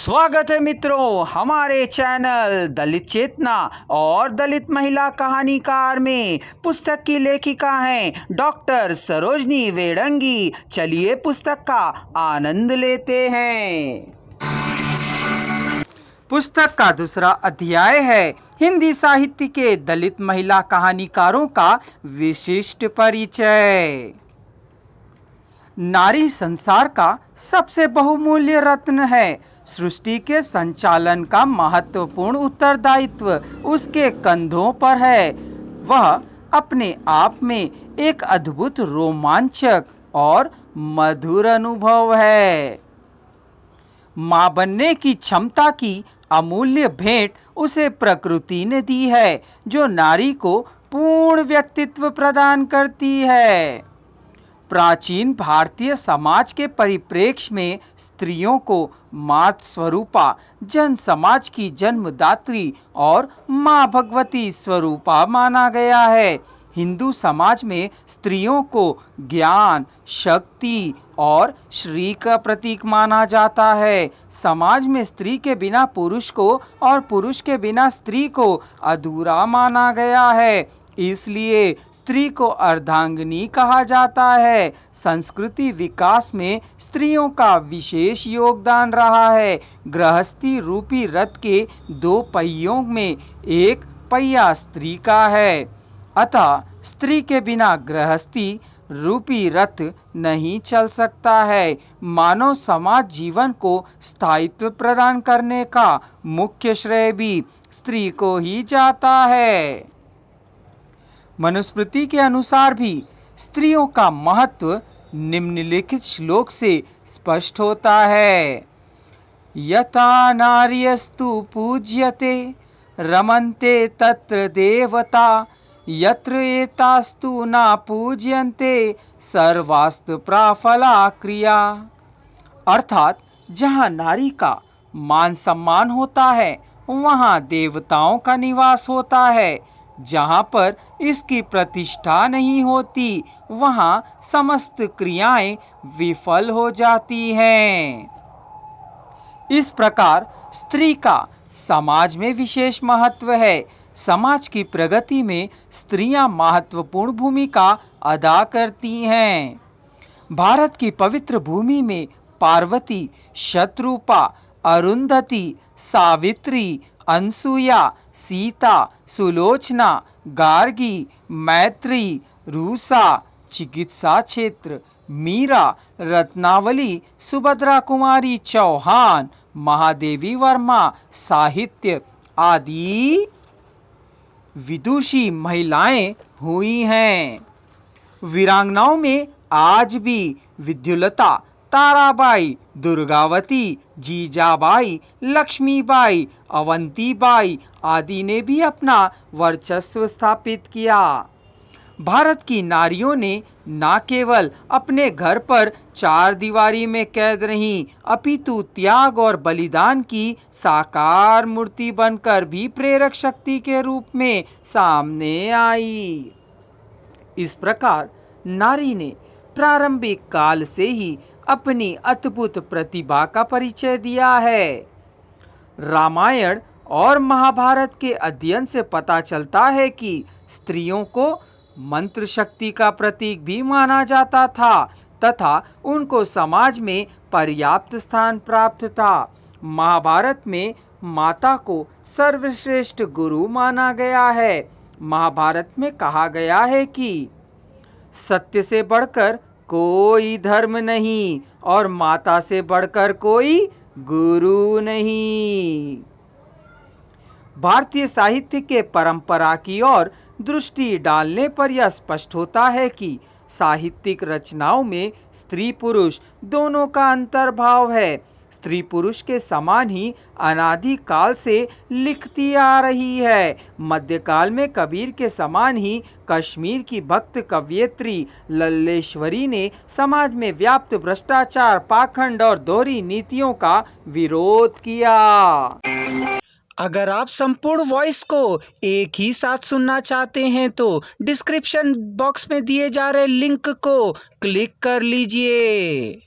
स्वागत है मित्रों हमारे चैनल दलित चेतना और दलित महिला कहानीकार में। पुस्तक की लेखिका हैं डॉक्टर सरोजनी वेडंगी। चलिए पुस्तक का आनंद लेते हैं। पुस्तक का दूसरा अध्याय है हिंदी साहित्य के दलित महिला कहानीकारों का विशिष्ट परिचय। नारी संसार का सबसे बहुमूल्य रत्न है। सृष्टि के संचालन का महत्वपूर्ण उत्तरदायित्व उसके कंधों पर है। वह अपने आप में एक अद्भुत रोमांचक और मधुर अनुभव है। मां बनने की क्षमता की अमूल्य भेंट उसे प्रकृति ने दी है, जो नारी को पूर्ण व्यक्तित्व प्रदान करती है। प्राचीन भारतीय समाज के परिप्रेक्ष्य में स्त्रियों को मातृ स्वरूपा, जन समाज की जन्मदात्री और मां भगवती स्वरूपा माना गया है। हिंदू समाज में स्त्रियों को ज्ञान, शक्ति और श्री का प्रतीक माना जाता है। समाज में स्त्री के बिना पुरुष को और पुरुष के बिना स्त्री को अधूरा माना गया है, इसलिए स्त्री को अर्धांगिनी कहा जाता है। संस्कृति विकास में स्त्रियों का विशेष योगदान रहा है। गृहस्थी रूपी रथ के दो पहियों में एक पहिया स्त्री का है, अतः स्त्री के बिना गृहस्थी रूपी रथ नहीं चल सकता है। मानव समाज जीवन को स्थायित्व प्रदान करने का मुख्य श्रेय भी स्त्री को ही जाता है। मनुस्मृति के अनुसार भी स्त्रियों का महत्व निम्नलिखित श्लोक से स्पष्ट होता है। यथा नार्यस्तु पूज्यते रमन्ते तत्र देवता, यत्र एतास्तु न पूज्यन्ते सर्वास्तु प्राफला क्रिया। अर्थात जहाँ नारी का मान सम्मान होता है, वहाँ देवताओं का निवास होता है। जहाँ पर इसकी प्रतिष्ठा नहीं होती, वहाँ समस्त क्रियाएं विफल हो जाती हैं। इस प्रकार स्त्री का समाज में विशेष महत्व है। समाज की प्रगति में स्त्रियां महत्वपूर्ण भूमिका अदा करती हैं। भारत की पवित्र भूमि में पार्वती, शत्रुपा, अरुंधति, सावित्री, अनसुया, सीता, सुलोचना, गार्गी, मैत्री, रूसा, चिकित्सा क्षेत्र, मीरा, रत्नावली, सुभद्रा कुमारी चौहान, महादेवी वर्मा, साहित्य आदि विदुषी महिलाएं हुई हैं। वीरांगनाओं में आज भी विद्युलता, ताराबाई, दुर्गावती, जीजाबाई, लक्ष्मीबाई, अवंतीबाई आदि ने भी अपना वर्चस्व स्थापित किया। भारत की नारियों ने न केवल अपने घर पर चार दीवारी में कैद रहीं, अपितु त्याग और बलिदान की साकार मूर्ति बनकर भी प्रेरक शक्ति के रूप में सामने आई। इस प्रकार नारी ने प्रारंभिक काल से ही अपनी अद्भुत प्रतिभा का परिचय दिया है। रामायण और महाभारत के अध्ययन से पता चलता है कि स्त्रियों को मंत्र शक्ति का प्रतीक भी माना जाता था तथा उनको समाज में पर्याप्त स्थान प्राप्त था। महाभारत में माता को सर्वश्रेष्ठ गुरु माना गया है। महाभारत में कहा गया है कि सत्य से बढ़कर कोई धर्म नहीं और माता से बढ़कर कोई गुरु नहीं। भारतीय साहित्य के परंपरा की ओर दृष्टि डालने पर यह स्पष्ट होता है कि साहित्यिक रचनाओं में स्त्री पुरुष दोनों का अंतर्भाव है। स्त्री पुरुष के समान ही अनादि काल से लिखती आ रही है। मध्यकाल में कबीर के समान ही कश्मीर की भक्त कवयित्री लल्लेश्वरी ने समाज में व्याप्त भ्रष्टाचार, पाखंड और दोहरी नीतियों का विरोध किया। अगर आप संपूर्ण वॉइस को एक ही साथ सुनना चाहते हैं तो डिस्क्रिप्शन बॉक्स में दिए जा रहे लिंक को क्लिक कर लीजिए।